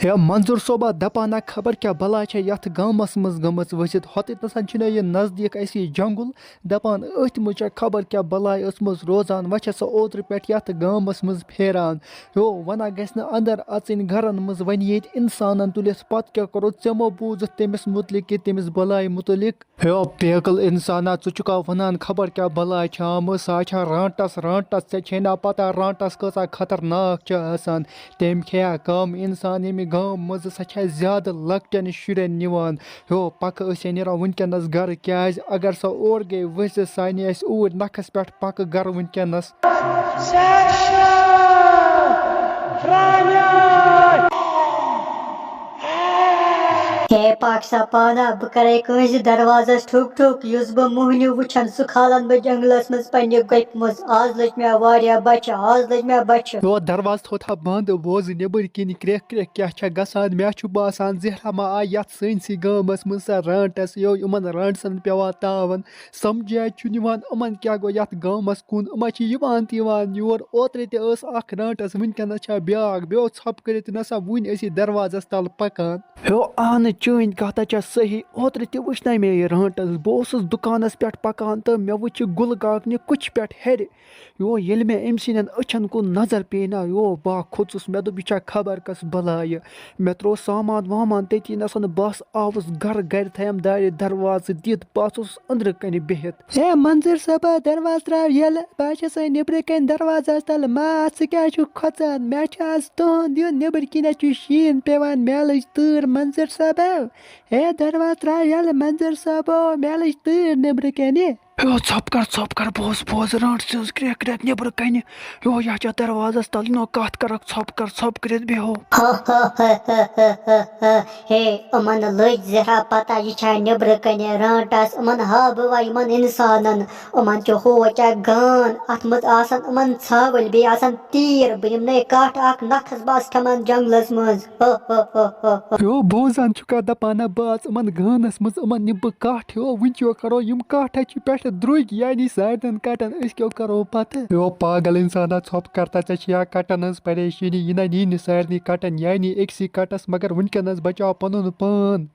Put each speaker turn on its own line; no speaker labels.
है मंजूर सोबा दपाना खबर क्या बला यथ गामस मज गमच वसित होतन यह नजदीक असी जंगुल दपान अथ मुझ खबर क्या बलाय ësmٕژ रोजान वह सो ओत्र पे यथ गामस मज फेरान हो वना गस अंदर अचन घरन मज वन ये इंसान तुलित पत क्या करो चमो बूझ तमिस मुतलिक कि तमिस बलाय मुतलिक हो पेकल इंसाना चुका वनान खबर क्या बलाय आम सा रांटस रांटस छेना पता रांटस कसा खतरनाक तम खया कम इंसान यमि गाम मज सा ज्यादा लकटन शुरन निवान हो पक नीरा वनकनस गर क्या अगर सो और गई वस सानि ऊर नखस पे पक गर वनकनस
हे पाकसा पाना बह करे कंस दरवाजस ठुक ठुक युस बह मोहनियो वुछन सु खालन बह जंगलस मज पन्ने गप मज आज लज मे वारिया बच्चा आज लज मे बच्चा
यो दरवाज थोथा बंद बोज नेबर किन क्रेक क्रेक क्या गसान मे बासान जहरा मा आ यथ सनसी गामस मज सा रांटस यो इमन रांटसन पेवा तावन समझा निवान इमन क्या गो यथ गामस कुन इमा यवान योर ओत्र तस अख रांटस वनकनस ब्याक बेो छप करित नसा वन असी दरवाजस तल पकान हो आन चन कथा सही ओत्र त वुचन मे यह रांटस बह दुकानस पे पकान तो मे वुच गुल काकन कुछ पे हेर यो ये मे अम सन अचन कुन नजर पे ना यो बा खोचुस मे दोप यह खबर कस बलाय मे त्रो सामान वामान तती नसन बस आवस घर गर थम दार दरवाज दित बस अंदर कन बिहित हे मंजूर साहबा दरवाज त्राव यल बस नबर कन दरवाजस तल मा क्या खोचान मे आज तुंद यह नबर किन शीन पेवान मे लज तूर मंजूर साहबा हे दरवाज त्राव यल मंजूर साहबो मे लज तूर नबर कन छप कर बोज रांट सज क्रेक क्रेक नबर कन यो यह दरवाजस तल नो कत कर छप कर बेहो
हे अमन लज जरा पता यह नबर कन रांटस अमन हा बवा इन इंसानन अमन हो गान अत मज आसान अमन छावल बे आसान तीर बह निम कठ अख नखस बस खमन जंगलस मज
यो बोजान चुका दपाना बाज अमन गानस मज अमन निब कठ हो वो करो यम कठ पे द्रुग यानी साड़न कटन क्यों करो पत यो पागल इंसाना छप करता या कटन परेशानी यह नी सारे कटन यानी अक्सी कटस मगर वनकनस बचाओ पनुन पान